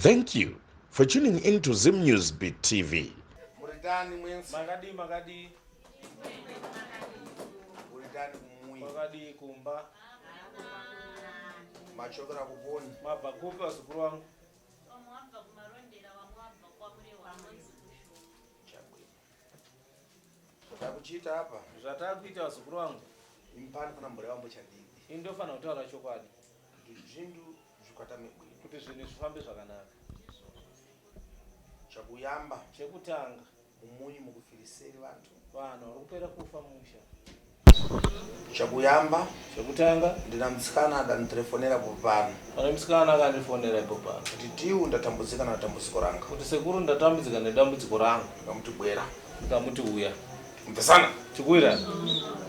Thank you for tuning in to Zim News Beat TV. Kuchita hapa zvatakuita wazukuru wangu impani kana mbure wambo chadidi indofana kutaura chokwadi zvindu zvikatame bwino kuti zvinhu zvifambe zvakanaka. chakuyamba Chekutanga umunyu mukufiriseri vantu vanhu vari kupera kufa musha. chakuyamba Chekutanga ndina mtsikana akandirefonera popano pane musikana akandifonera ipo pano kuti tiu ndatambudzika na dambudziko ranga kuti sekuru ndatambudzika nedambudziko rangu ndikamuti bwera ndikamuti uya mpesana chikuira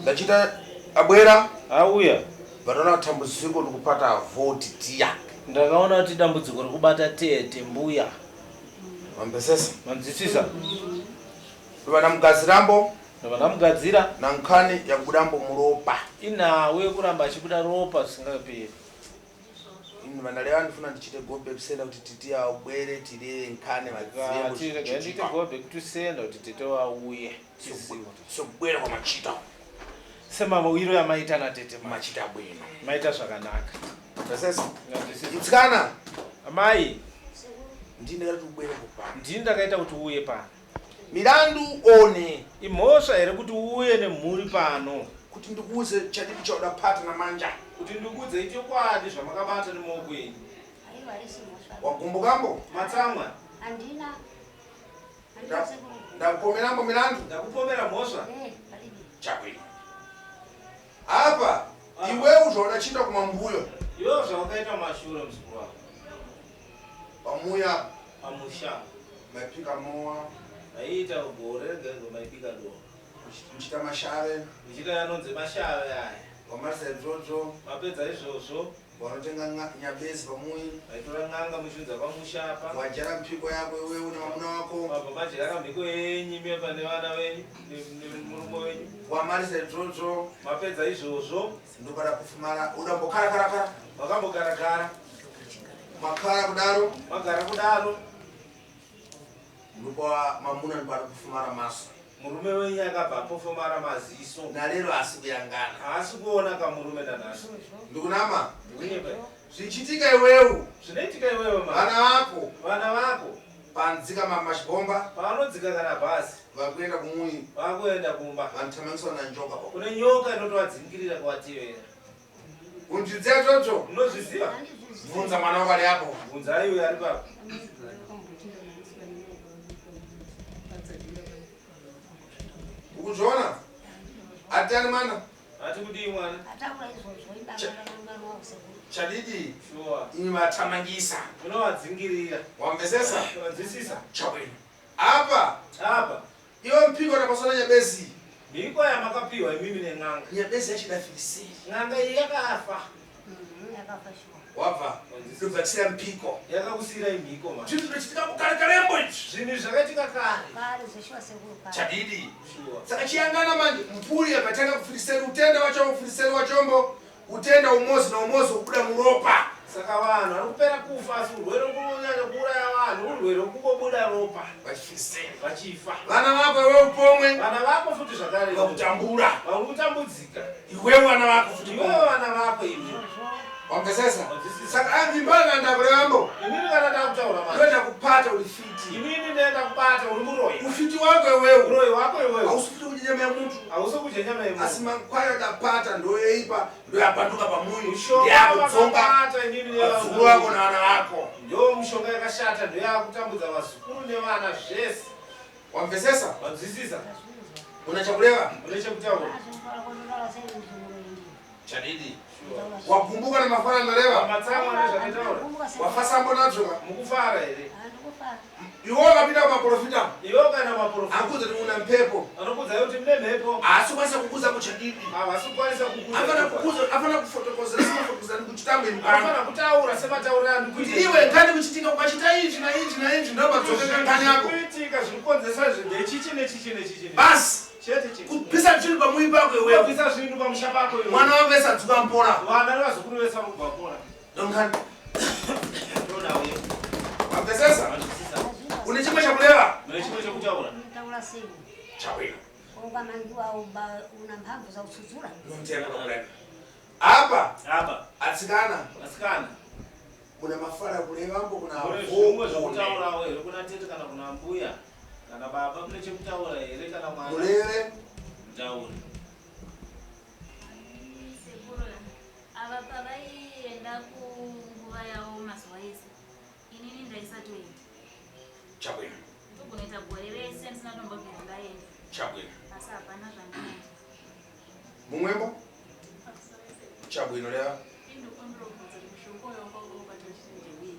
ndachita abwera auya vanoona tambudziko ndikupata voti tiya ndakaona kuti dambudziko rikubata tete mbuya mambesesa manzwisisa vana mugadzirambo vanamugadzira na nkhani yakubudambo muropa inawe kuramba achibuda ropa zvisingaperi. inu vanalewa ndifuna ndichite gobe kusenda kuti titi abwere tire nkhani ndiite gobe kuti usenda kuti tete wauye tiziwa sobwera kwa machita semamawiro yamaita na tete machita bwino maita zvakanaka. mambesesa itsikana amai ndine kuti ubwere kupano ndini ndakaita kuti uye pano milandu one imhosva here kuti uye nemhuri pano kuti ndikuuze chadidi chauda pata na manja kuti ndikuudzei chokwadi zvamakabata nemaoko enyu. wagumbukambo matsamwa Andina. ndakupomerambo milandu ndakupomera mhosva chabwino apa iwewe zvaoda chinda kumambuyo iwo zvawakaita mashure muzukuru wako pamuya pamusha maipika mowa aiita gore rega maipika do muchita mashave muchita yanonzi mashave aya wamarisa idzodzo mapedza izvozvo wanotenga nyabezi pamuyi maitora n'anga muchiudza pamushapa wajara mpiko yako iwewe nemamuna wako mabva majera mhiko yenyu mie pane vana venyu nemurume wenyu wamarisa idzodzo mapedza izvozvo ndopara kufumara udambokarakarakara makambogaragara makara kudaro magara kudaro ndopa mamuna ndopara kufumara maso murume wenyu akabva pofomara maziso nalero asi kuyangana haasi kuona kamurume nanhasi ndikunama ndikunyeba zvichitika iwewe zvinoitika iwewe vana vako vana vako panzika mashibomba pavanodzika kana bhazi vakuenda kumuyi vakuenda kumba vanotamengiswa na njoka kune nyoka inotovadzingirira kuvatevera. unzvidziya dzodzo Munozviziva? bvunza mwana wako ali apo Bvunzai uyo ari papo. ukuzviona atani mwana Ati kudii mwana? chadidi Sure. imi vatamangisa Unovadzingirira. wamvesesa Unonzwisisa? chabwino apa Apa iwe mpiko tapasana nyabezi mhiko yamakapiwa imimi nen'anga. nyabezi yachidafirisei N'anga iyi yakafa. wabva ndobvakisira mpiko Yakakusira imhiko mwana. zvinhu zvinochitika kukarekalembo ichi Zvinhu zvakaitika kare. chadidi Sure. saka chiyangana manje mpuri yakatanga kufiriseri utenda wacho kufiriseri wachombo utenda umozi na umozi wokubuda muropa Saka vanhu vari kupera kufa asi urwere kunonyanya kuuraya vanhu urwere kungobuda ropa vachifiriseri vachifa. vana vako iwe upomwe Vana vako futi zvakare vakutambura vari kutambudzika. iwewe vana vako futi Iwewe vana vako ivi. wamvesesa saka ambimbana ndakurambo Inini kana ndakutaura mwana. ndoenda kupata ulifiti Inini ndaenda kubata uri muroyi. ufiti wako iwewe Uroyi wako iwewe. hausufiti kudya nyama yemuntu Hausi kudya nyama yemunhu. asi mankwaya akapata ndoyeipa ndoyapanduka pamuyi Mushonga ndeyakudzoka wakabata inini vazukuru vako navana vako ndo mishonga yakashata ndoyakutambudza vazukuru nevana zvese. wamvesesa Wanzwisisa? una chakureva Une chekutaura? chadidi wagumbuka nemafana ndareva Matsamwa nezvakataura. wafasambo nadzo Mukufara here? iwe wakapinda kumaprofita Iwo kana maprofita. akuudza kuti una mpepo Anokuudza kuti mune mhepo. haasi kwanisa kukuza kuchadidi Havasi kukwanisa kukuza. afana kufotokozera semafotokozera ndikuchitambe Anofana mukana kutaura semataurira kuti iwe ngani kuchitika ukachita ichi na ichi na ichi ndobadzokeka ngani yako kuitika zvinokonzesa zvechichi nechichi nechichi. basi Chete chete. kupisa zvinhu pamuyi pako iwewe Kupisa zvinhu pamusha pako iwe. mwana wako esadzuka mpora Vana nevazukuru vese vanobva pora. donkani Ndoda uye. Wamtesesa? Une chimwe cha kulewa? Mwe chimwe cha kutaura. Taura sei. Chawina. Ukamangiwa una mphamvu za usuzura. Nomteka nomuleka. Apa Atsikana. Kuna mafara kulewa mbo kuna vumwe zvokutaura wewe kuna tete kana kuna mbuya kana baba kune chekutaura here kana mwana. Mulere. Mtauri. Ava pavaienda kunguva yavo mazuva ese inini ndaisatoenda Chabwino togonoita gore rese ndisina tombobvira ndaenda Chabwino asi hapana zvandinoenda mumwembo Chabwino lea indokondorobvudza kuti mushonga uyo wakaubatochinjewei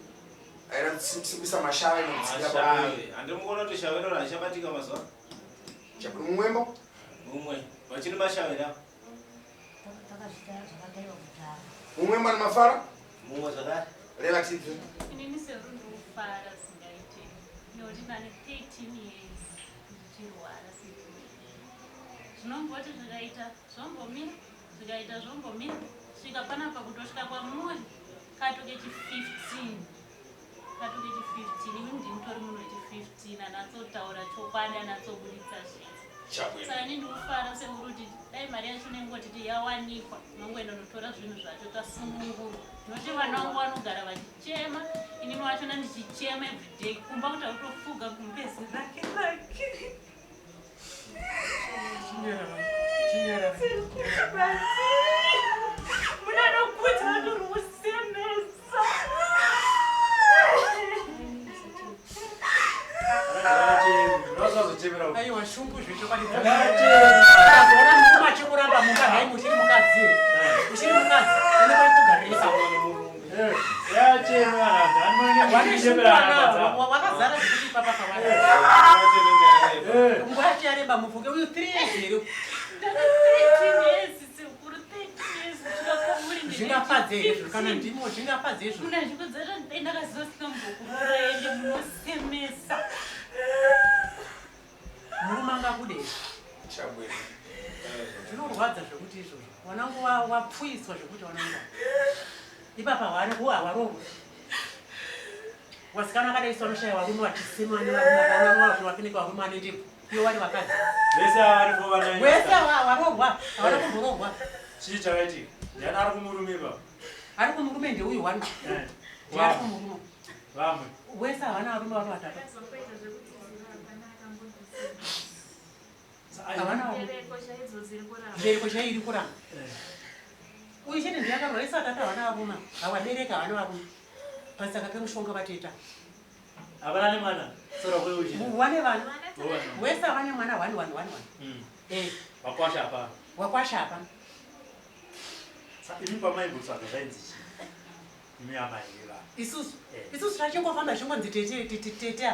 aina kusimbisa mashavi nokutsigira pamushavi handimuona kuti shaviro rachabatika mazuva Chabwino mumwembo mumwe vachiri mashavira mumwembo ani mafara mumwe zvakare relative inini serundofara singaite nekuti nane 13 years ndichirwara zvinongoti zvikaita zvombomira zvikaita zvombomira svika panapa kutosvika kwamuri katoke chi15 ini ndinitori munhu wechi15 anatsotaura chokwadi anatsobuditsa zvinhu saka ndikufara sekuti dai mari yacho nengotiti yawanikwa nongoenda notora zvinhu zvacho tasunungura noti vana vangu vanogara vachichema inini wachona ndichichema everyday kumba kuti autofuga kumbezi rake munanokuta andorusemesa aiwa shungu zvechokwadiazona mukuma chikuramba munga hai muchiri mukadzi uchiri mukadzi unokugarisa wakazara zvekuti papa nguva yacho yareba mufuke uyu 3 years here zvingafadze izvo kana ndimo zvingafadze izvo kuna zvikudzara ndakaziosika mbokurorende munosemesa murume angakudei Chabwino zvinorwadza zvekuti izvozvo wanangu wapfuiswa zvekuti wanangu ipapa hawarorwa wasikana akadaiswa noshaya varume vachisema nevarume varume ane ndipo iwo vari vakadzi vese warorwa havana kumbororwa chii chakaitika ndiani ari kumurume baba ari kumurume ndeuyu wani ndiari kumurume vamwe wese havana varume vari vatatu zvibereko chairi kuramba uyu chete ndiyakarora isi atatu havana varume havabereka havana varume pasaka pemushonga vateta havana nemwana sora kweuchi wane vana wese havane mwana wani wakwasha apa wakwasha apa imi pamaibutsvaga zvainzi chii imi amaira isusu tachingofamba zvingonzi tete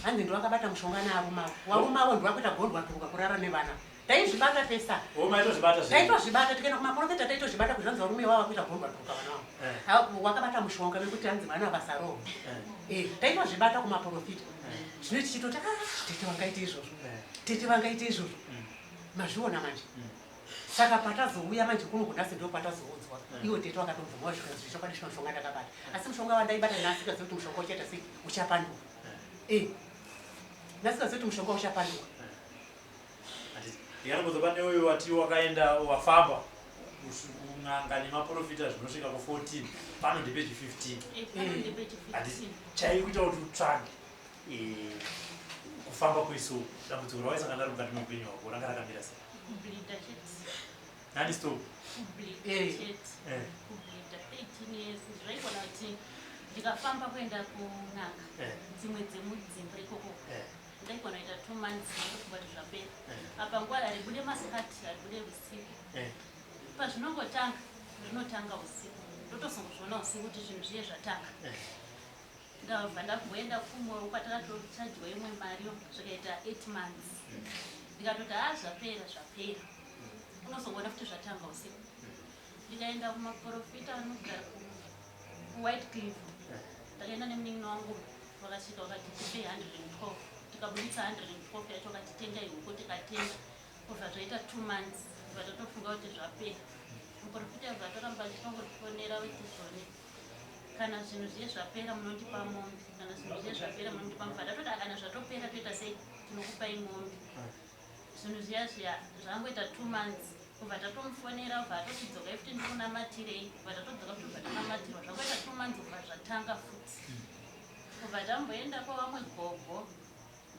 hanzi ndowakabata mushonga nearumavo warumavo ndiwakuita gondwa turuka kurara nevana taizvibata pesa taitozvibata tikaenda kumaprofeta taitozvibata kuzvanzi varume vava kuita gondwa turuka vana vavo wakabata mushonga wekuti hanzi vana vasarova taitozvibata kumaprofita zvino tichitoti tete vangaite izvozvo mazviona manje saka patazouya manje kuno kundasi ndo patazoudzwa iwo tete wakatobvuma zvikanzi zvichokwadi zvino mushonga ndakabata asi mushonga wandaibata nhasi kazi kuti mushonga uchaita sei uchapanduka nhasi kazi kuti mushonga uchapanduka ndikanokuzopa neuyu wati wakaenda wafamba kun'anga nemaprofita zvinosvika ku14 pano ndepeji 15 chai kuita kuti utsvage kufamba kwesou dambudziko rawaisangana naro mukati meupenyu wako ranga rakamira sei nani stop zvaigona kuti ndikafamba kuenda kun'anga dzimwe dzemudzimba ikoko ndaigona kuita 2 months kuti zvapera apa nguva haribude masikati haribude usiku pazvinongotanga zvinotanga usiku ndotozongozviona usiku kuti zvinhu zviye zvatanga ndabva ndagoenda kumwewo kwatakatochajiwa imwe mariyo zvikaita 8 months ndikatoti zvapera unozongoona kuti zvatanga usiku ndikaenda kumaprofita anogara kuwhite cliff ndakaenda nemunin'ina wangu vakasvika vakati tipe 112 tikabuditsa 112 yacho vakatitenga ihuku tikatenga kubva zvaita 2 months vatatofunga kuti zvapera muprofita vatoramba achitongotifonera vechizvone kana zvinhu zviye zvapera munondipa mombe, kana zvinhu zviye zvapera munondipa mufadzi. Atoti kana zvatopera toita sei tinokupai mombe. Zvinhu zviya zviya zvangoita 2 months kubva tatomufonera kubva atotidzoka futi ndikunamatire kubva tatodzoka futi kubva takamatirwa zvangoita 2 months kubva zvatanga futi kubva tamboenda kwavamwe gogo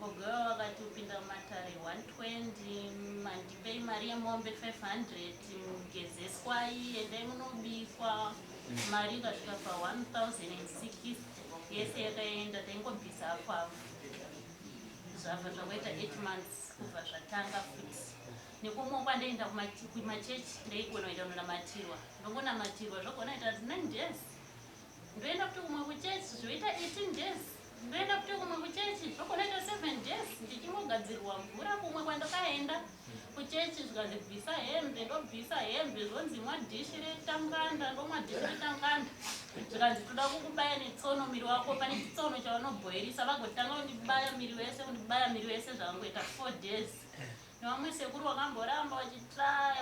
ivo vakati upinda mumatare 120 mandipei mari yemombe 500 mugezeswai endai munobikwa mari ikasvika pa1060 yese yakaenda taingobvisa apapo zvabva zvangoita 8 months kubva zvatanga futi nekumwe kwandaenda kumachechi ndaigona kuita kunamatirwa ndongonamatirwa zvogona ita 9 days ndoenda kuti kumwe kuchechi zvoita 18 days ndoenda kuti kumwe kuchechi zvogona ita 7 days ndichimogadzirwa mvura kumwe kwandakaenda kuchechi zvikandibvisa hembe ndobvisa hembe zvonzi mwadhishi retanganda ndomwa dhishi retanganda zvikanzi toda kukubaya netsono miri wako pane chitsono chavanobhoirisa vagotanga kundibaya miri wese zvakangoita 4 days nevamwe sekuru vakamboramba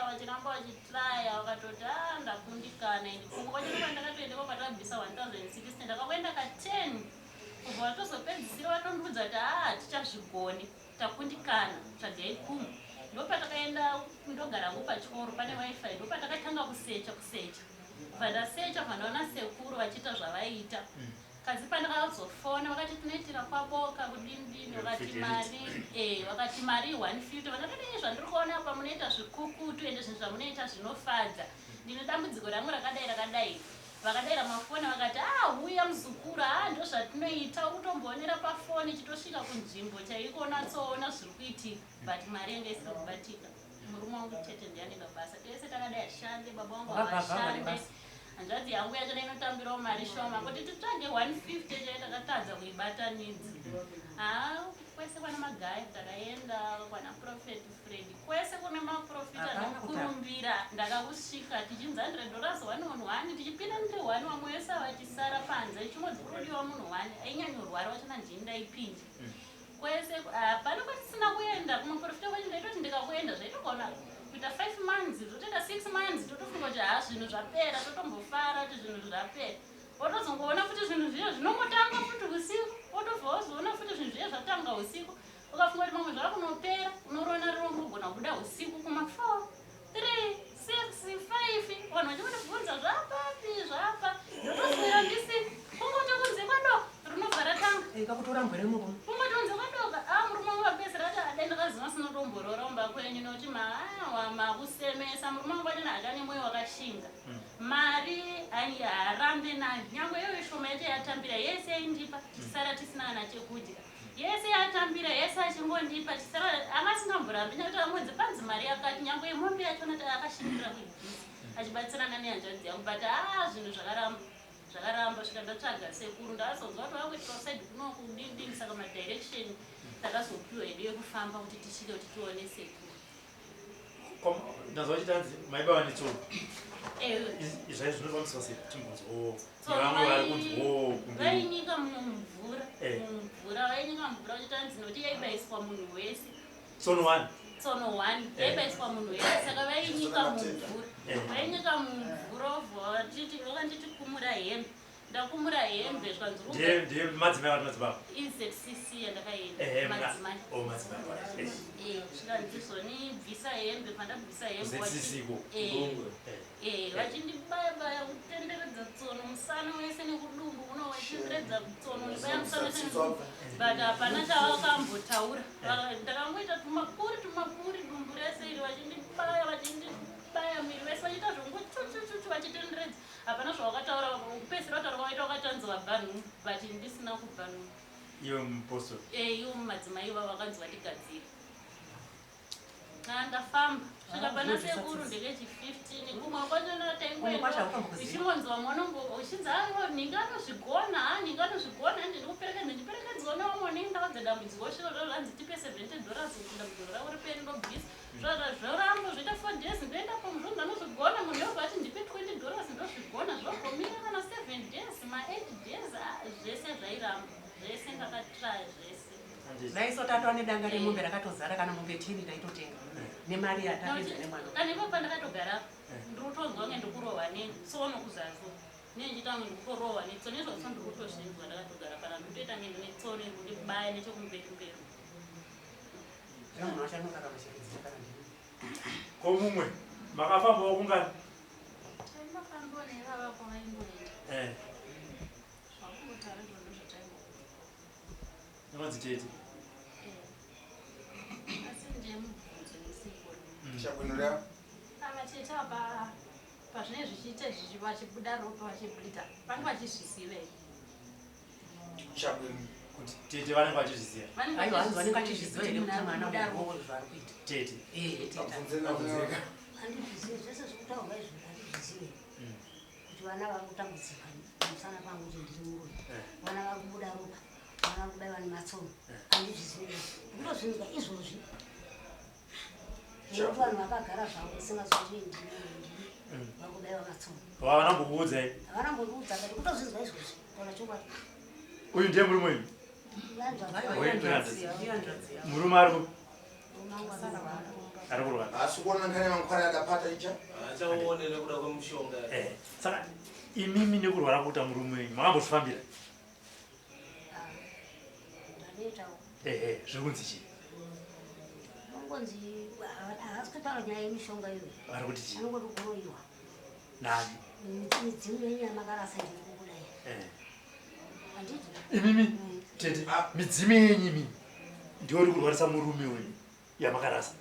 vachiramba vachitraya vakatoti ndakundikana ini kumwe kwachino kwandakatoendeko kwatabvisa 1060 ndakakuenda ka10 kubva vatozopedzisira vatondudza kuti tichazvigone takundikana tsvagai kumwe ndopatakaenda ndogarangu pachikoro pane wifi ndopatakatanga kusecha vandasecha vandaona sekuru vachiita zvavaiita kazi pandakazofona vakati tinoitira kwaboka kudini vakati mari 150 vanatodii zvandiri kuona apa munoita zvikukutu ende zvinhu zvamunoita zvinofadza ndine dambudziko rangu rakadai vakadaira mafoni vakati uya muzukuru ndo zvatinoita utomboonera pafoni chitosvika kunzvimbo chaikonatsoona zviri kuitika but mari yanga isina kubatika murume wangu chete ndianenga basa tese takadai ashande baba wangu avashande hanzvadzi yangu yacho inotambirawo mari shoma kuti titsvage 150 chaitakatadza kuibatanidzi kwese kwana magaya takaenda kwana Prophet Fred kwese kune maprofita nokurumbira ndakakusvika tichinza $100 1 on 1 tichipinda ndi 1 wamwe wese vachisara panze chimodzirudiwa munhu 1 ainyanyorwara wachina ndindaipinda kwese pano kwatisina kuenda kumaprofita kwacho ndaitoti ndikakuenda zvaitogona kuita 5 months zvotoita 6 months totofunga kuti zvinhu zvapera totombofara kuti zvinhu zvapera wotozongoona kuti zvinhu zviye zvinongotanga futi usiku wotobva wazoona futi zvinhu zviye zvatanga usiku ukafunga kuti mamwe zvava kunopera unorona rirongogona kubuda usiku kuma 4 3 6 5 vanhu vachikutibvunza zvapapi zvapa ndotoswera ndisi kungoti kunze kwadoka rinobva ratanga kungoti kunze kwadoka murume wangu wapesera ati adendakaziva sinotomborora umba kwenyu nokuti makusemesa murume wangu achina hakane mwoyo wakashinga mari harambe nayo nyange iyo ishoma yacho yatambira yese yaindipa tichisara tisina kana chekudya yese yatambira yese achingondipa tichisara amasingamborambi nekuti amwedzi panzi mari yakati nyange imombe yachona akashingirira kuibhisi achibatsirana nehanzvadzi yangu but zvinhu zvakaramba svika ndatsvaga sekuru ndakazonzwa kuti vakuitwa saidi kuno kudini saka madirection takazopiwa hedu yekufamba kuti tisvike kuti tione sekuru ndazva chitanzi maibawa netsono izvai zvinofambiswa sei chimbonzwo nevamwe vari kunzwo vainyika mumvura vainyika mumvura vachitanzi nokuti yaibaiswa munhu wese tsono 1 yaibaiswa munhu wese saka vainyika mumvura vakanditi kumura hembe ndakumura hembe ndiye madzimai vari madzibaba izcc yandakaenda madzimai zvikanzizonibvisa hembe pandabvisa hembe vachindibaya kutenderedza tsono musana wese nekudumbu uno vachitenderedza tsono ndibaya musana wese nekudumbu but hapana chavakambotaura ndakangoita tumapuri dumbu rese iri vachindibaya miri vese vachiita zvongochuchuchuchu vachitenderedza hapana zvavakataura kupesira vataura vaita vakatanzi vabhanhu but ndisina kubhanhu iwe mupostori iwo mumadzimai iva vakanzi vatigadzira ndafamba svika pana sekuru ndeke15 kumwe kwacho taingoenda uchingonzwa mwanongo uchinzi ninga anozvigona ndiperekedzwa nevamwe nenge ndakadza dambudziko svika zvavo zvanzi tipe $70 kuti dambudziko ravo riperi ndobhisi zvoramba zvoita 4 days ndoenda pamuzvo ndanozvigona munhu yobva ati ndipe $20 ndozvigona zvagomira kana 7 days ma8 days zvese zvairamba zvese ndakatraya zvese ndaisotatwa nedanga remombe rakatozara kana mombe 10 ndaitotenga nemari yatapedza nemwana kana ipo pandakatogara ndiri kutonzwa kunge ndikurohwa netsono kuzazo nenjitanga ndikutorowa Netsono izvo ndikutozvinzwa ndakatogara pana ndotoita ngendo Netsono ndikubaya nechekumberi komumwe makafambawo kungani taimafambiwa nevava kwavaimboenda zvakungotara ndozvataimbokuda nemadzitete asi ndemubvunzo nesipo Chabwinura. avatete apa pazvinenge zvichiita vachibuda ropa vachibhita vanenge vachizvisivei Chabwinura. kuti tete vanenge vachizviziva vanenge vachizviziva here kuti mwana uori zvari kuita tete handizvizive zvese zvekutaurwa izvo handizvizive kuti vana vari kutambudzika musana pangu kuti ndiri murume vana vari kubuda ropa vana vari kubayiwa nematsono handizvizive ndinozvinzwa izvozvi nekuti vanhu vakagara zvavo isingazoti ndiri vari kubayiwa matsono vanambokuudzai havana mbondiudza kati kutozvinzwa izvozvi taura chokwadi uyu ndiye murume wenyu murume ari kurwara Asi kuona ngane mankwara akapata icha. Achaonere kuda kwemushonga. saka imimi nekurwara kuita murume wenyu makambozvifambira ndanoitawo zviri kunzi chii anongonzi haasi kutaura nyaya yemishonga iyoyo vari kuti chii anongoti kuroyiwa nani midzimu yenyu yamakarasa ndiri kukudai handiti imimi tete midzimu yenyu imimi ndiyo iri kurwarisa murume wenyu yamakarasa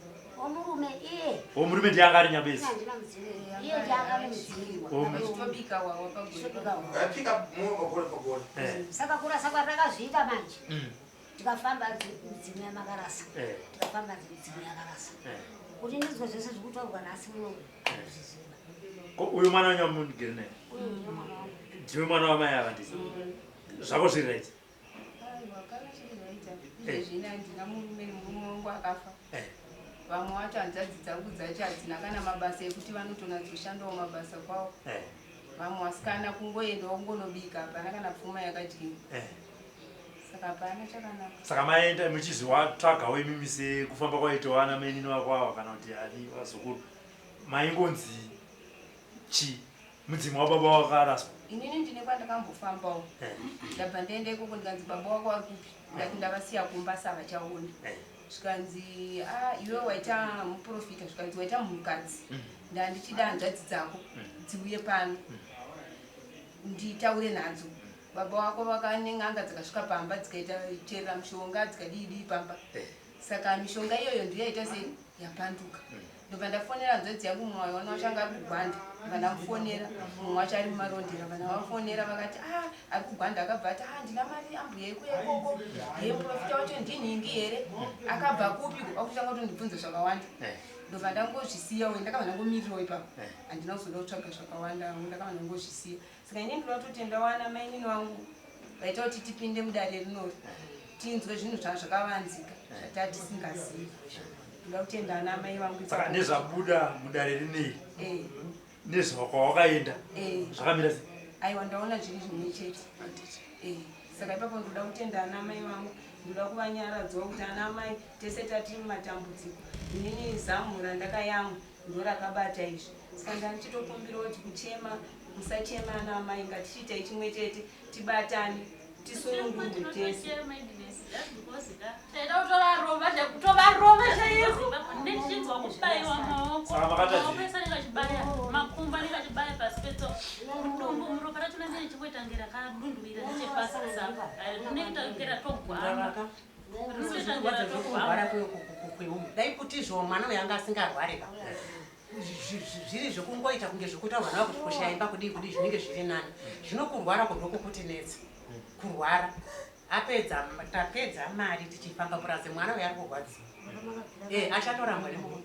omurume iye murume ndiye anga ari nyambezi handina mudzimu iye ndiangave mudzimu Tobika wawa pagore. Pika muo pagore. saka kurasa kwatakazviita manje tikafamba midzimu yamakarasa tikafamba midzimu yakarasa kuti ndizwe zvese zvekutaurwa nhasi munomu azviziva uyu mwana wenyu amundigere naye uyu ndiye mwana wangu ndiwe mwana wamai akandisi zvako zviri raiti Izvezvina ndina murume wangu akafa. Vamwe wacho hanzvadzi dzangu dzacho hadzina kana mabasa ekuti vanotonyatoshandawo mabasa kwavo. Vamwe vasikana kungoendawo ngonobika hapana kana pfuma yakadyiwa. Saka hapana chakanaka. saka maenda muchizi watsvagawo imimi sekufamba kwaitowa ana mainini wako ava kana kuti ani vazukuru maingonzi chi mudzimu wababa wakaraswa Inini ndine kwandakambofambawo. Ndabva ndaenda ikoko ndikanzi baba wako ari kupi? Ndati ndavasiya kumba savachaoni. Zvikanzi iwe waita muprofita, zvikanzi waita munhukadzi. Ndandichida hanzvadzi dzako dziuye pano nditaure nadzo. Baba wako vakanen'anga dzakasvika pamba dzikaiterera mishonga dzikadii pamba. Saka mishonga iyoyo ndiyaita sei yapanduka. Ndobva ndafonera hanzvadzi yangu mumwe waona wachanga ari kugwanda. Vandamufonera mumwe wacho ari mumarondera. Vandavafonera vakati ari kugwanda akabva ati ndina mari ambuya ikuya ikoko yemuprofita wacho ndinhingi here akabva kupi akutanga kutondibvunza zvakawanda. Ndobva ndangozvisiya uye ndakabva ndangomirirawo ipapo handina kuzoda kutsvaga zvakawanda ndakabva ndangozvisiya. Saka inini ndinoda kuti ndawana mainini wangu vaita kuti tipinde mudare rinori tinzwe zvinhu zvakavanzika zvatati tisingazivi. Ndoda kutenda ana mai vangu saka nezvabuda mudare rinei nezvakwawakaenda zvakamira sei aiwa ndaona zviri zvimwe chete. Saka ipapo ndoda kutenda ana mai vangu ndoda kuvanyaradzawo kuti ana mai tese tati mumatambudziko inini zamu randakayamwa ndo rakabata izvi. Saka ndanichitokumbirawo kuti kuchema musachema ana mai ngatichiitai chimwe chete tibatane tisunungurwe tese. ndichinzwa kubayiwa maoko nekachibaya makumba nekachibaya pasi petso kudumbu muropa racho nenge richingoita nge rakadunduvira nechepasi saka rinoita nge ratogwama rinoita nge ratogwama dai kuti zvo mwana uyu anga asingarwari zviri zvekungoita kunge zvekutaurwa navo kuti kushaimba kudii zvinenge zviri nani zvinokurwara kundokukuti netsi kurwara tapedza mari tichifamba purazi mwana uyu ari kurwadziwa achatorambwa nemunhu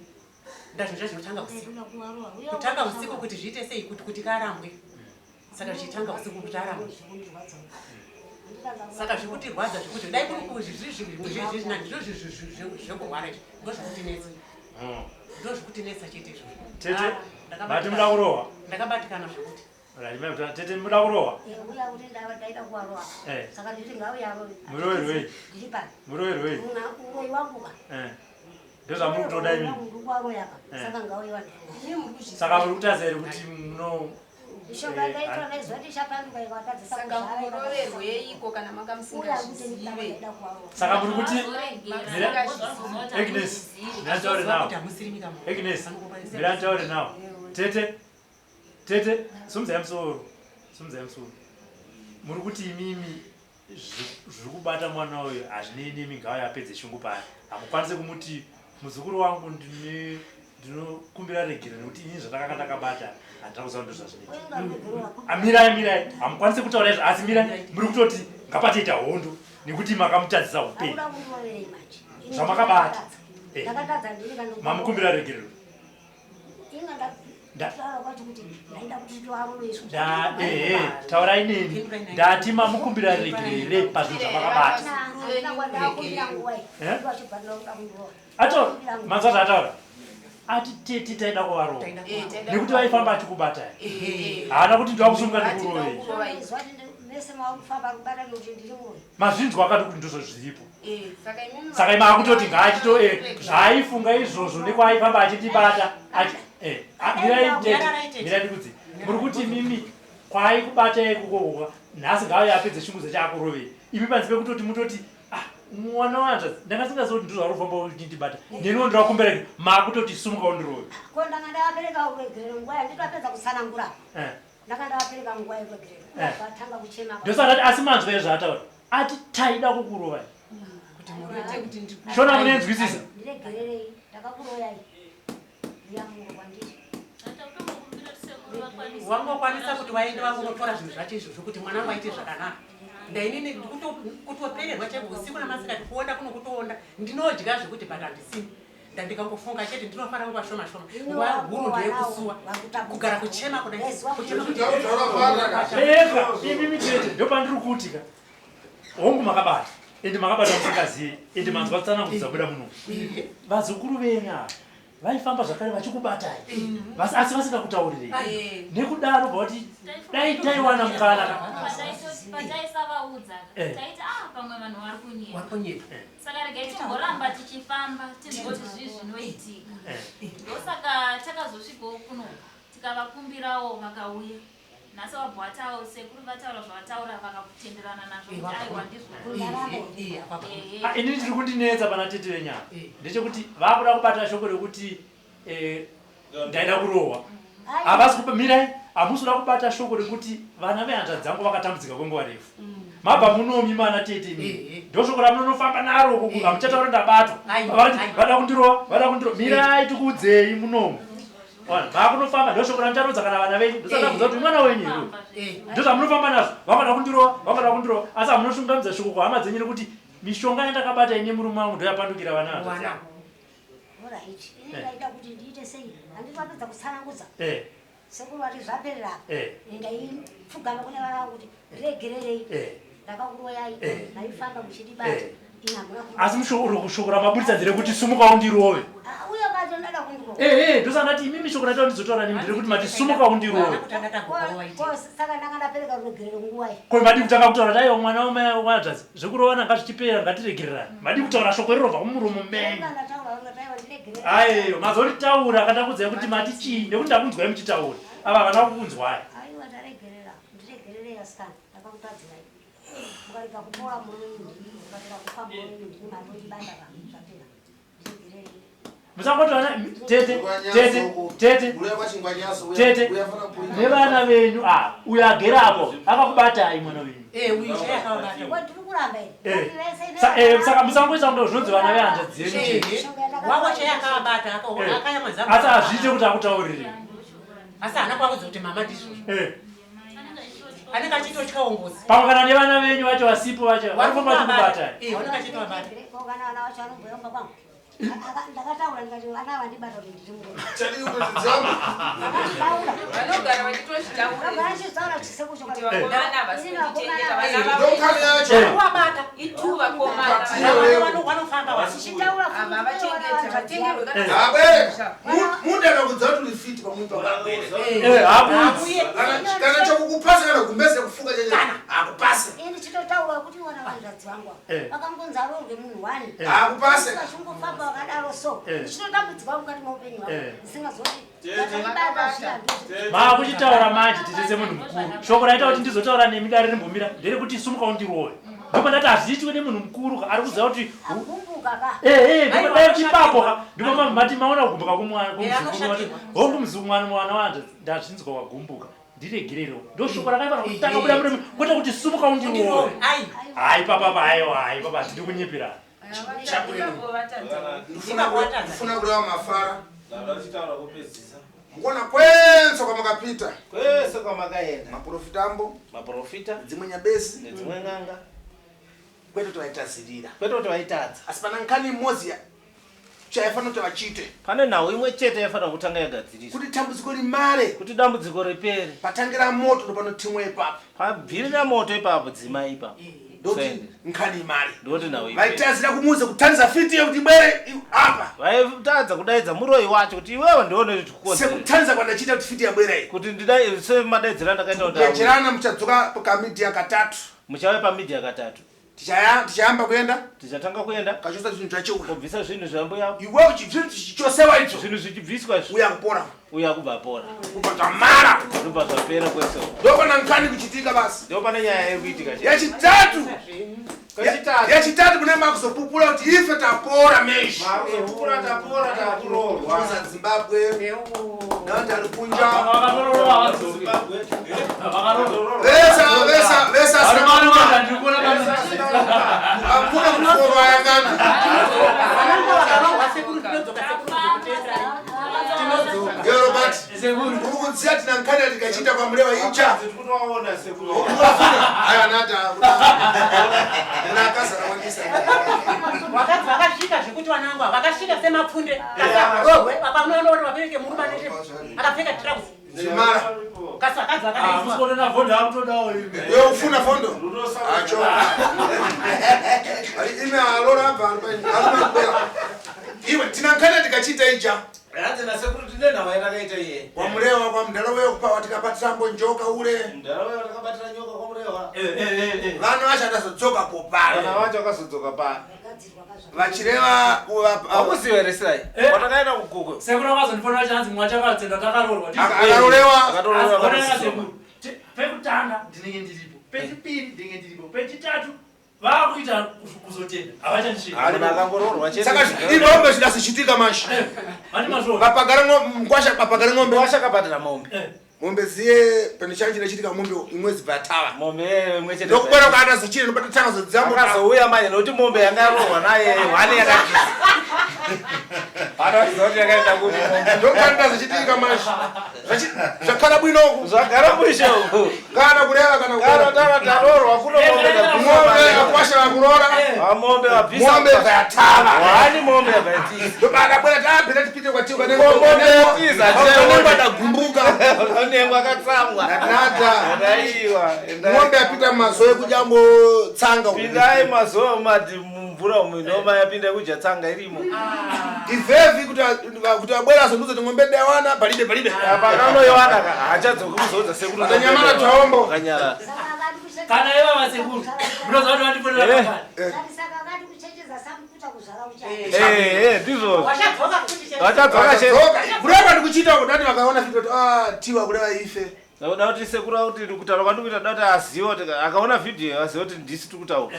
ndazvozvo zvinotanga usiku kutanga usiku kuti zviite sei kuti karambwe saka zvichitanga usiku kuti arambwe saka zvikutirwadza zvekuti dai kurizviriizvekurwara izvi ndozvikutinetsa ndozvikutinetsa chete izvo tete bati muda kurohwa ndakabatikana zvekuti tete muda kurohwa uya kuti ndaida kuwarowa saka nditi ngauyaroyi murowerwei ndiri pano murowerwei uroyi wanguka ndozvamuri kutoda imini ndikuwaroyaka saka ngauyiwa saka muri kutaza here kuti mishonga ndaitwa nezvati chapanduka ikatadzisa saka murorerwe yeiko kana makamusingazive saka muri kuti Agnes ndantaure nawo Agnes ndantaure nawo tete sumza yamsoro muri kuti imimi zviri kubata mwana uyu hazvinei migao yapedze shungu paya hamukwanisi kumuti muzukuru wangu ndinokumbira regero nekuti inini zvandakanga ndakabata handina kuziva ndo zvazvinoita mirai hamukwanisi kutaura izvo asi mirai muri kutoti ngapatoita hondo nekuti makamutadzisa upenyu zvamakabata mamukumbira regero taurai neni ndati mamukumbira regere pazvinhu zvamakabata ato manzwa zvaataura ati tete taida kuvarowa nekuti vaifamba achikubatai haana kuti ndivakusunga ndikurovei mazvinzwa akati kuti ndizvo zviripo saka ima akutoti ngaachito zvaifunga izvozvo nekwaifamba achitibata mirai ndikudzi muri kuti mimi kwai kubatai kukokoka nhasi ngao yapedze shungu dzechakurovei imi panzi pekutoti mutoti mwana wanje ndakasingazoti ndizvo arufamba uchindibata neniwo ndirakumbera makutoti sumuka undirove ko ndanga ndavapereka uregere nguva yandikapedza kutsanangura ndanga ndavapereka nguva yekuregere vatanga kuchema ndosati asi manzwa ezvaataura ati taida kukurovai shona munenzwisisa ndiregererei ndakakuroyai ndiyamungu kwandiri wangokwanisa kuti waende wakunotora zvinhu zvacho izvozvo kuti mwana waite zvakanaka ndainini kutopererwa chaivo usiku namasikati kuonda kuno kutoonda ndinodya zvekuti patandisini ndandikangofunga chete ndinofara nguva shoma nguva huru ndeyekusuwa kugara kuchema imimi chete ndopandiri kuutika hongu makabata ende makabata musingazivi ende manzwa tsanangudza buda muno vazukuru venya vaifamba zvakare vachikubatai asi vasingakutaurirei nekudaro bvauti dai taiwana mukana pataisavaudza taiti pamwe vanhu vari kunyika saka regai timboramba tichifamba tizoti zvii zvinoitika ndosaka takazosvikawo kuno tikavakumbirawo vakauya nhasi wabvatawo sekuru vataura zvavataura vakatenderana nazvo kuti aiwa ndizvo inini tiri kundinetsa pana tete venyama ndechekuti vakuda kubata shoko rekuti ndaida kurohwa havasi kupa mirai hamusi kuda kubata shoko rekuti vana vehanzva dzangu vakatambudzika kwenguva refu mabva munomi mana tete imi ndoshoko ramunonofamba naro hamuchataura ndabatwa vada kundirova mirai tikuudzei munomu vakunofamba ndoshoko ramucharodza kana vana venyu ndosadakuza kuti mwana wenyu iro ndozvamunofamba nazvo vangada kundirova asi hamunoshungamidza shoko kuhama dzenyu rekuti mishonga yandakabata ine murume wangu ndoyapandukira vana vanzva ndaida kuti ndiite sei handipapedza kutsanangudza sekuru vati zvaperera ndaipfugama kune vana vangu kuti ndiregererei ndakakuroyai naifamba muchindibata asi shoko ramabudisa nderekuti sumuka undirove uye kacho ndada kundirova ndosandati imimi shoko rataura ndizotaura nimi nderekuti mati sumuka undirove saka ndanga ndapereka ruregerero nguvai ko madi kutanga kutaura taiwa mwana wadzadzi zvekurova nanga zvichipera ngatiregererani madi kutaura shoko rirobva kumuromo menyu aiyo mazoritaura akandakudzai kuti mati chii nekuti ndakunzwai muchitaura ava havana kukunzwai aiwa taregerera ndiregererei asikana ndakakutadzirai mukarega kupora munoindi mukarega kufamba munoindi mandondibanda zvapera ndiregererei musangotoana tete nevana venyu uyo agerapo akakubatai mwana wenyu saka musangoisa kuda zvinonzi vana vehanzva dzenyu asi hazviite kuti akutaurire asi hana kwakudza kuti mama ndizvozvo anenge achitotyawo ngozi pamwe kana nevana venyu vacho vasipo vacho varifamba chikubatai ndakataura ndikati vana vandibata kuti ndiri vanogara vachitozvitaura achitaura chisekusho vabata ituva vanofamba vachichitaura mundana kudza kuti rifiti pamuntu kana chakukupasa kana kumbese kufunga chakupasa ini chitotaura kuti wana vanhu mutadzi wangu akangonzi aronge munhu wani akupase achingofamba wakadaro so chinotambudzika mukati meupenyu hwako zvisingazoti vataiibata zviambizvo maakuchitaura manje titese munhu mukuru shoko raita kuti ndizotaura nemi dare rimbomira nderekuti sumuka undirowe ndipo ndati hazviitwe nemunhu mukuru ari kuziva kuti ipapo ndipo mati maona kugumbuka hongu muzungu mwana wanje ndazvinzwa wagumbuka ndiregererewo ndo shoko rakaifana kutanga kuda muremu kwete kuti sumuka undirowe hai papapa hai papa tiri kunyepera ufuna kulewa mafara mukona kwenso kwamakapita kwese kwamakaenda maprofitambo dzimwe nyabesi nedzimwe ng'anga kwete tovaitazirira kwete kuti vaitadza asi pana nkhani imodzi chaifanira kuti vachite pane nhau imwe chete yafanira kutanga yagadziriswa kuti tambudziko rimare kuti dambudziko ripere patangira moto ndopanotimwe ipapo pabvirira moto ipapo dzima ipapo ndoti nkhani imare ndoti nhau vaitazira kumuudza kuthandiza fiti yekuti ibwere apa vaitadza kudaidza muroyi wacho kuti iwewe ndione sekuthandiza kwandachita kuti fiti yabwera iyi kuti semadaidzira ndakaita kujenjerana muchadzoka pamidhi yakatatu muchave pamidhi yakatatu tichayamba kuenda tichatanga kuenda kachosa zvinhu zvachiuya kubvisa zvinhu zvamboya iwewe zvinhu chichosewa icho zvinhu zvichibviswa uya kupora uya kubva pora kubva zvamara zvinobva zvapera kwese ndopana nkhani kuchitika basi ndopane nyaya yekuitika yachitatu mune makuzopupula kuti ife tapora meshi tapora zimbabwe nandari kunja vesa akuna kuforwa yangana Robert ukudziya tina nkhani tikachita kwamuleva icha aya nata nakazara wandisa wakadzi vakasvika zvekuti vanangu vakasvika semapfunde apanoonori vabereke murume aneshe akapfeka tirauzi zimara kasi vakadzi vakadaiswa ufuna fondo acho ime alorabva iwe tina nkhani tikachita icha Ranze na security nena wairakaita iye. Wamulewa kwa mdalawe kupa watikapatirambo njoka ule. Mdalawe watikabatira nyoka kwa mulewa. Vano wacha ndazodzoka popale. Vana wacha wakazodzoka pa. Vachirewa akusiweresai. Watakaenda kugugu. Sekura wazondifona wachanzi mwachakatsenda takarorwa. Akarolewa. Akarolewa. Pekutanga ndinenge ndiripo. Pechipiri ndinenge ndiripo. Pechitatu vakuita kuzotenda avachanishika ari akangororwa chete saka ingombe zvinasichitika mashi ani mazvo papagara mkwasha papagara ngombe washakapatira mombe mombe ziye penichanjira chitika mombe imwezi vatava mombe imwe chete ndokubera kana zichiri nobata tanga zodzambo akazouya manje nokuti mombe yangarorwa naye wani yakati ana zoti yakaenda kuti ndokanda zichitika mashi zvakara bwino zvagara mwisho kana kureva kana kana tarorwa kuno mombe akwasha kurora mombe abvisa mombe vatava wani mombe abaitisa ndobada bwera tabira tipite kwati kana mombe tiza cheo bada gumbuka nengwa katsamwa nata ndaiwa mombe apita mazoe kujambo tsanga pindai mazoe mati mvura munoma yapinda kuja tsanga irimo ivevi kuti abwera sonduza ngombe dawana palibe apakano yowana achadzoka kuzodza sekuru tanyamana taombo kanyara kana eva vasekuru munoza kuti vandiponera pakati saka akati kuchecheza samukuta kuzara ucha ndizvo wachadzoka kuti vachadzoka chete kureva ndikuchita kudati vakaona video tiwa kureva ife Dauda kuti sekura kuti kutaura kwandikuita data aziva kuti akaona video aziva kuti ndisi tikutaura.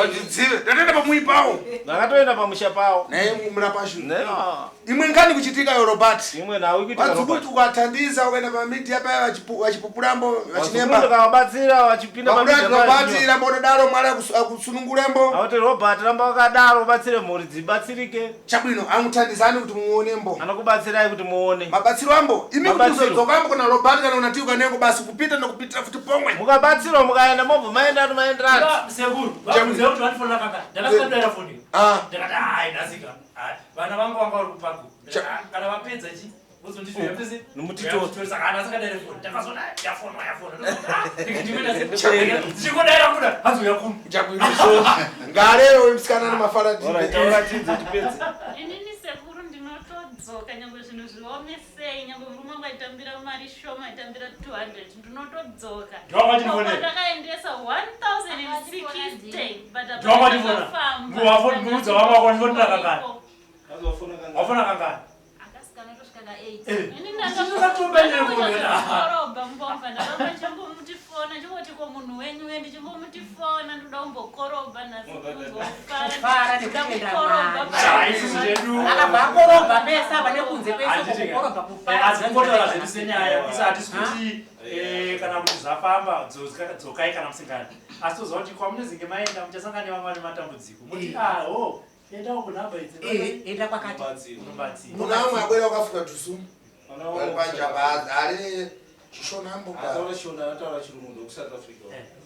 Adzidzive. Ndatoenda pamuipawo. Ndakatoenda pamusha pawo. Naye murapashu. Neno. Imwe ngani kuchitika Robert. Imwe nawo kuchitika Robert. Vazukuti ukathandiza ukaenda pa media pa vachipupurambo vachinemba. Vazukuti kawabatsira vachipinda pa media. Robert ramba daro mwari akusunungulembo. Auti Robert ramba wakadaro batsire mhuri dzibatsirike. Chabwino amuthandizani kuti muonembo. Anokubatsirai kuti muone. Mabatsiro ambo. Imi kuzodzokambo kuna Robert kana unatiuka nengo basi kupita nokupitira futi pomwe. Mukabatsira mukaenda mobva maenda kuti maenderana. Sekuru. Vakuziva kuti vandifonera kaka. Ndakasandira foni. Ndakati hai ndasika. Vana vangu vanga vari kupago. Kana vapedza chi uzondishira pese nomutito saka ana saka dare foni. Ndakazona yafona. Ndikimenda ndichikodera kuda. Hazo yakunu. Chabwino. Ngarero imsikana na mafaradi. Ora taura chidzo tipedze. Inini sekuru ndinotodza. ndinotodzoka nyangwe zvinhu zviomesei nyangwe murume wangu aitambira mari shoma aitambira 200 ndinotodzoka ndakaendesa 1060 but muudza wama wakonifona kangani wafona kangani akasikana tosvika ka8 mbomba ndakamba chimbomutifona chingotiko munhu wenyu we ndichimbomutifona ndoda kumbokoroba nasiakabva pesa pane kunze kwesakukoroba zvedu senyaya isati kuti kana kuti zvafamba dzokai kana musingani asi toziva kuti kwamunezenge maenda muchasangana nevamwe vane matambudziko muti aho enda kunhamba idzi enda kwakati kuna amwe abwera wakafuka tusu panjaba ari chishonambo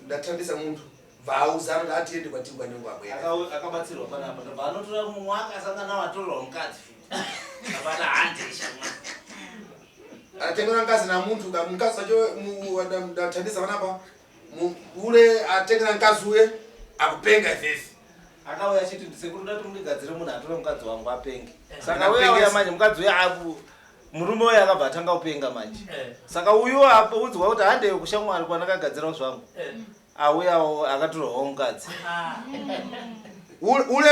ndatandisa muntu vauzana ndatiende kwatiri kwanengo abwera akabatsirwa panapa ndobva anotora mumwe akasangana watorerwa mukadzi apana handesha atengera ngazi na muntu mukadzi wacho ndatandisa panapa ule atengera ngazi uye akupenga ifefi akauya achiti ndisekuri ndati mundigadzire munhu atore mukadzi wangu apenge saka uya manje mukadzi uya apo murume uya akabva atanga kupenga manje saka uyu apo udzwa kuti handeyo kushamwari kwanakagadzirawo zvangu auyawo akatorwawo mukadzi ule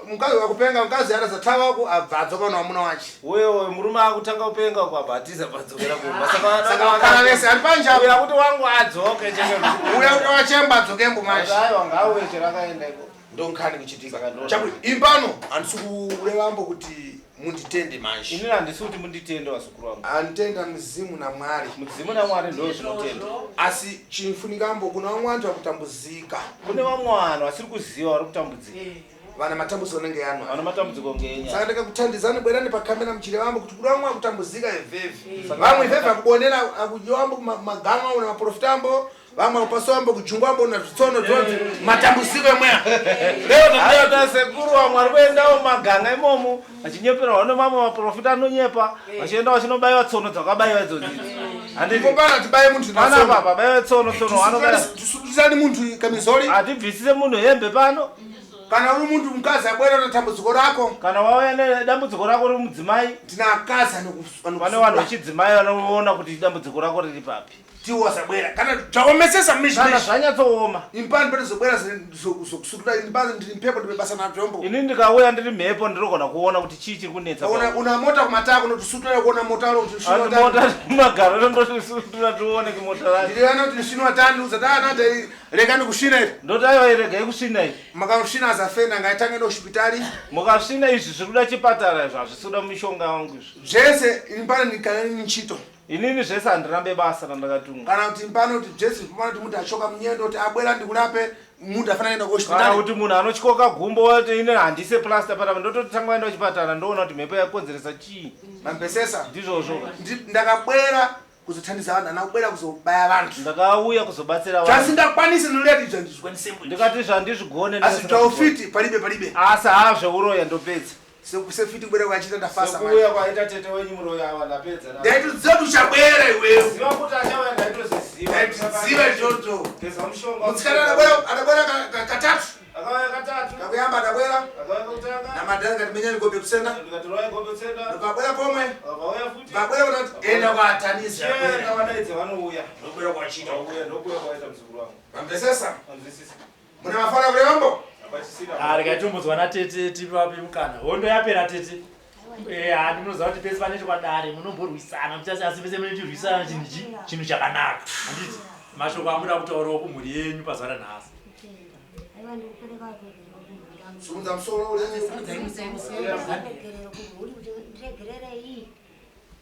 mukadzi wakupenga mukadzi arazatavako abva adzoka nawamuna wacho uyo murume akutanga kupenga uko atiza padzokera kumba saka wakana vese ari panjabo uya kuti wangu adzoke uya kuti wachemba adzokembo manje aiwa ngauye cherakaendeko ndonkani kuchitika chakuti impano handisi kurevambo kuti munditende manje inini handisi kuti munditende vasukuru vangu anditenda muzimu namwari muzimu namwari ndo zvinotenda asi chifunikambo kuna vamwe vantu vakutambuzika kune vamwe vanhu vasiri kuziva vari kutambudzika vana matambudziko nenge yanwa vana matambudziko ngenya saka ndakakutandizani bwerani pakamera muchirevambo kuti kuna vamwe vakutambuzika ivhevhi vamwe ivhevhi akubonera akudyiwambo magama una maprofitambo vamwe upasowambo kujungwambo na zvitsono dzonzi matambudziko emweya leo tasekuru vamwe ari kuendawo maganga imomo vachinyeperwa nemamwe maprofita anonyepa vachienda vachinobayiwa tsono dzakabayiwa idzodzi tibaye muntu panapa bayiwe tsono tisudisani muntu kamizoli hatibvisise munhu hembe pano kana uri muntu mukadzi abwera natambudziko rako kana wauya nedambudziko rako riri mudzimai tina akazi pane vanhu vechidzimai vanoona kuti dambudziko rako riri papi tiwo wasabwera kana zvaomesesa kana zvanyatsooma impani patizobwera zokusudura impani ndiri mhepo ndimebasa natombo ini ndikauya ndiri mhepo ndirogona kuona kuti chii chiri kunetsa una mota kumatako notisudura kuona mota mota magariro ndotisudura tioneke mota racho ndiriana kuti nisvinwa tani uzatanata rekani kusvina iri ndoti aiwa iregai kusvina iyi makasvina azafenda ngaitanga ndohospitari mukasvina izvi zviri kuda chipatara izvo hazvisuda mishonga wangu izvi zvese impani ndikanani nichito inini zvese handirambe basa randakatumwa kana kuti impano kuti jesu pamana kuti muntu achoka munyendo kuti abwera ndikurape muntu afana kuenda kuhospitari kana kuti munhu anotyoka gumbo wati ine handise plasta panapa ndototanga kuenda kuchipatara ndoona kuti mhepo yakonzeresa chii mambesesa ndizvozvo ndakabwera kuzothandisa vanhu ana kubwera kuzobaya vantu ndakauya kuzobatsira vanhu zvasingakwanisi noleti zvandizvikwanise ndikati zvandizvigone asi taufiti palibe asi hazveuroya ndopedza sefiti kubwera kwachita ndafasa sekuuya kwaita tete wenyu muroya ava ndapedza ndaitoziva kuti uchabwera iwewe ziva kuti achauya ndaitoziva ichocho geza mushonga mutsikana adabwera katatu akauya katatu kakuyamba adabwera akauya kutanga namadhara ngati menyani gobe kusenda ndikatorwai gobe kusenda ukabwera pomwe akauya futi ukabwera kuti enda kwaatanisa chenda vadaidze vanouya nobwera kwachita uya ndokuya kwaita muzukuru wangu mamvesesa anzwisisa muna mafana kurevambo rikaitombodzwa natete tipapi mukana hondo yapera tete hani munoziva kuti pese paneti kwadare munomborwisana muchasi asi pese munetirwisana chinhu chakanaka handiti mashoko amuda kutaurawo kumhuri yenyu pazuva ranhasi sumudza musoro ndiregererei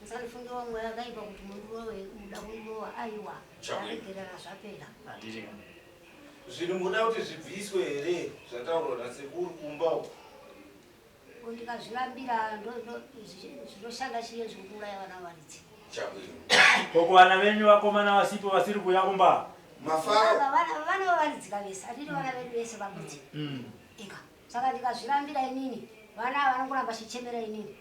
musandifungiwa mweya akaipa kuti mundu uda kuibowa aiwa aregerera zvapera zvinhu muda kuti zvibviswe here zvataurwa nasekuru kumba uko ndikazvirambira zvinoshanda chiye zvikuuraya vana varidzi koko vana venyu vakomana vasipo vasiri kuuya kumba vana vavaridzika vese hatiri vana vedu vese vakudzi ika saka ndikazvirambira inini vana vanongoramba chichemera inini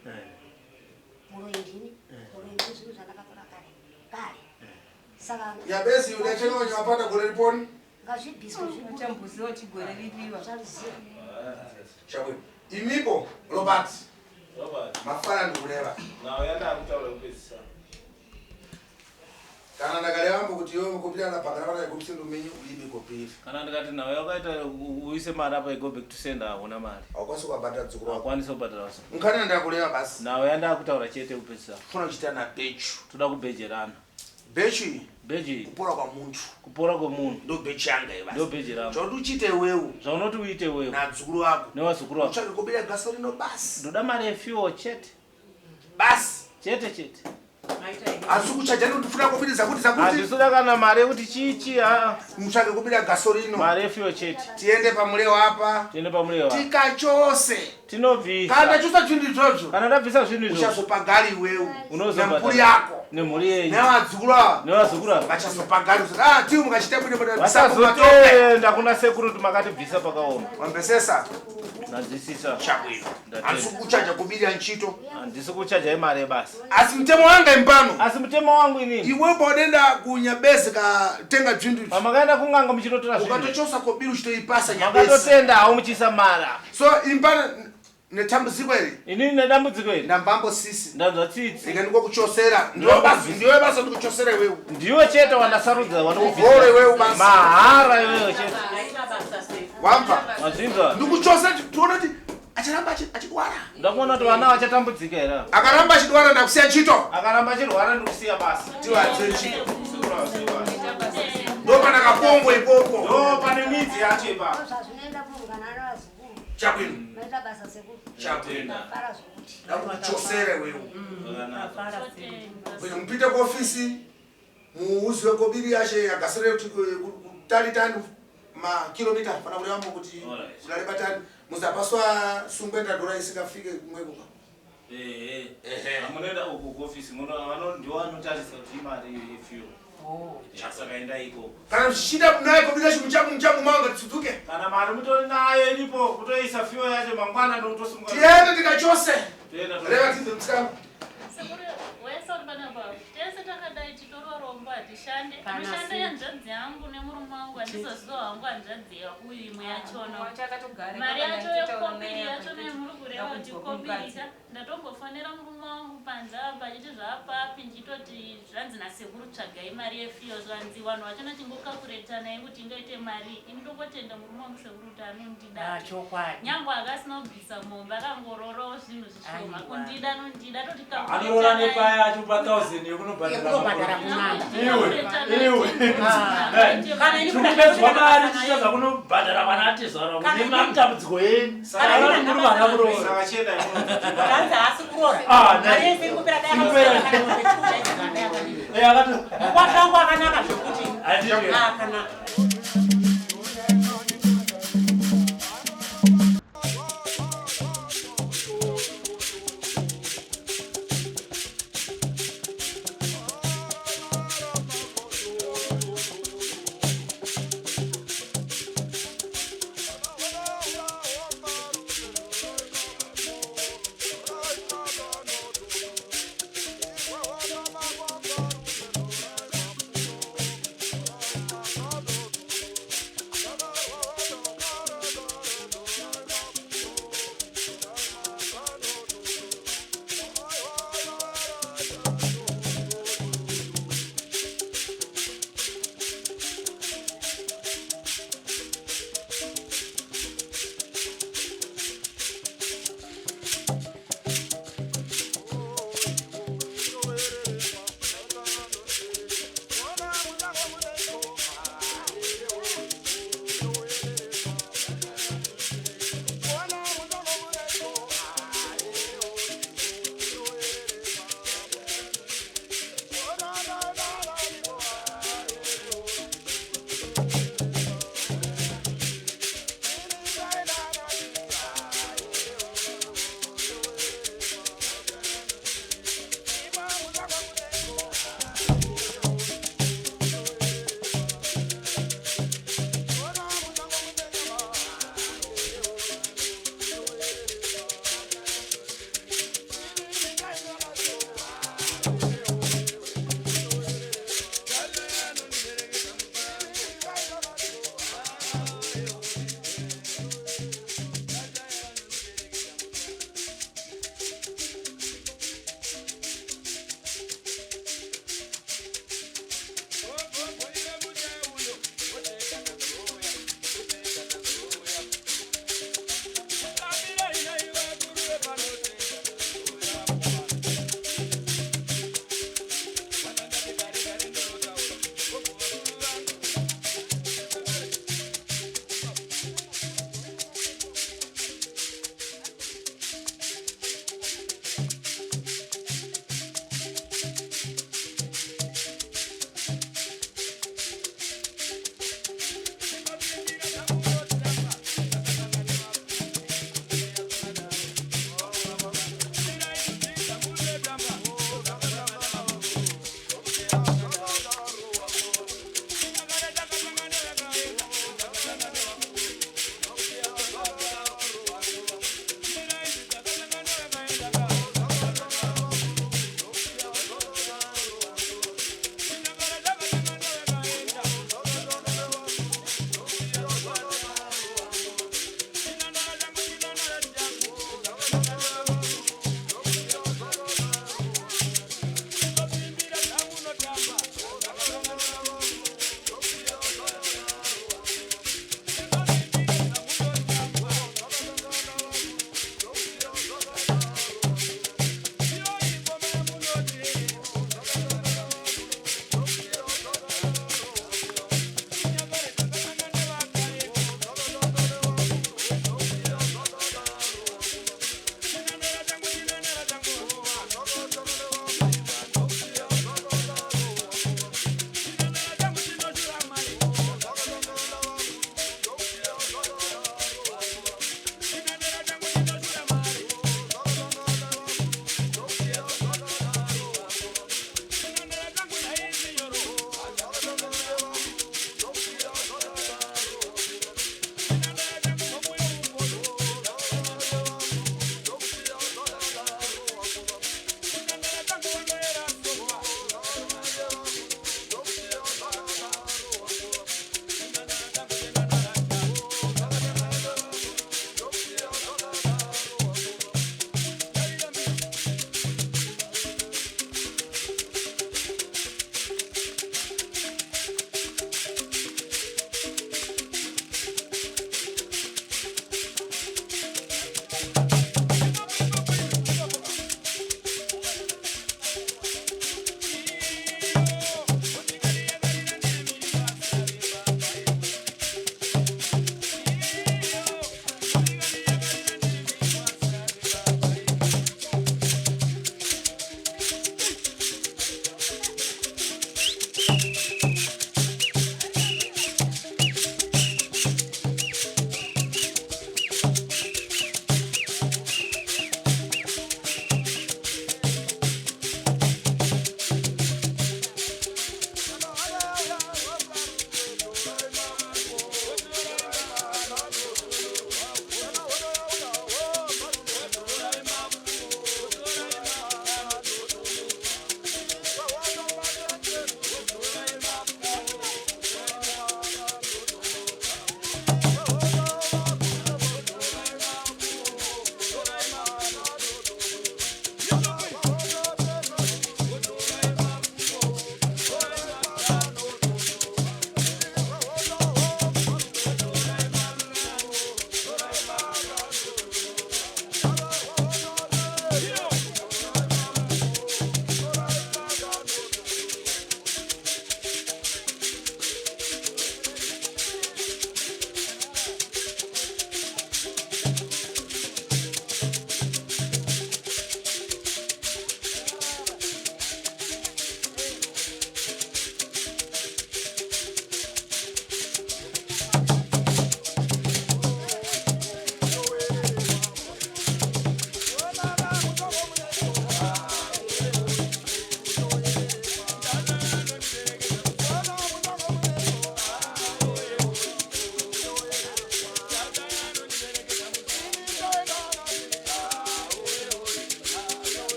muroindini muroindini zvinhu zvandakatora kare saka yabesi udachenonya wapata gore riponi ngazvibhiswe chambuziwa chigore ripiwa chabwino imipo robert mafara ndikureva nawe yandakutaura kupedzisa kana ndakareva mbo kuti iwe kopirana pakana pana ikopisendo menyu ulibe kopiri kana ndikati nawe wakaita uise mari apa go back to sender hauna mari haukwanisi kubhadhara dzukuru wako akwanisa kubhadhara nkhani ndakureva basi nawe yandakutaura chete kupedzisa funa kuchita na bechu toda kubhejerana bechi kupora kwemunhu ndo bechi yanga ndo bhejerana zvauti uchite wewu zvaunoti uite wewu nadzukuru wako nevazukuru wako utsvake kubira gasa rino basi ndoda mari yefuel chete basi chete asi kuchaja ndifuna kubiridza kuti handisida kana mari yekuti chichi mutsvake kubira gasorino mari yefuel chete tiende pamurewo apa tikachose tinobvisa kana ndachosa zvinhu izvozvo kana ndabvisa zvinhu izvozvo uchazopagari iwewu unozobhadhara nemhuri yako nemhuri yenyu nevadzukuru ava nevazukuru ava vachazopagari tii mukachita vasazotenda kuna sekuru kuti makatibvisa pakaoma wambesesa ndanzwisisa chabwino handisi kuchaja kubirira ntchito handisi kuchaja imari basi asi mutemo wanga impano asi mutemo wangu inini iwe paudenda kunyabezi katenga bzvindu pamakaenda kung'anga muchinotora ukatochosa kobiri uchitoipasa nyabezmakatotenda hawo muchiisa mara so impano netambudziko iri inini nedambudziko iri ndambambo sisi ndanzwa tsitsi ndikuchosera ndiwe basa ndikuchosera iwewe ndiwe chete wandasarudza vhoro iwewe basa mahara iwewe chete wamva mazvinzwa ndikuchosa tiona kuti acharamba achidwara ndakuona kuti vana vachatambudzika here akaramba achidwara ndakusiya ntchito akaramba achirwara ndikusiya basi tiwadze ntchito ndo pana kapongo ipopo ndo pane midzi yacho ipapo chabwino chabwino ndakuchosera iwewe bwino mupite kuofisi muuziwe kobiri yashe yagasire kuti kutalitani makilomita fana kule wambo kuti kulale batani muzapaswa sungwenda dola isikafike kumwekuka amunenda uku kuofisi ndiwo anotarisa kuti imari yefuel chasakaenda iko kana shida mnaye kobiri yashe mchangu manga tsudzuke kana mari mutori nayo ilipo kutoisa fuel yacho mangwana ndokutosunga tiende tikachose reva tizemtsamu tese takadai titororombo hatishande mishando yanzvadzi yangu nemurume wangu handizoziva wangu hanzvadzi uyu imwe yachona mari yacho yekopiri yacho nemuri kureva kuti kopirika ndatombofonera murume wangu panze apa achiti zvaapapi ndichitoti zvanzi nasekuru tsvagai mari yefuel zvanzi vanhu vachona tingokakuretanai kuti ingaite mari ini tongotenda murume wangu sekuru kuti anondida nyange akasina kubvisa mombe akangororawo zvinhu zvishoma kundida nondida toti yacho pa 1000 yokunobhadhara kumanga iwe tikupedzwa mari tichitodza kunobhadhara vana atizvara kune matambudziko yenu saka muri vana kuroora asi kuroora akati kwashangu akanaka zvokuti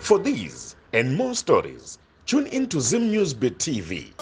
For these and more stories, tune into Zim News Bit TV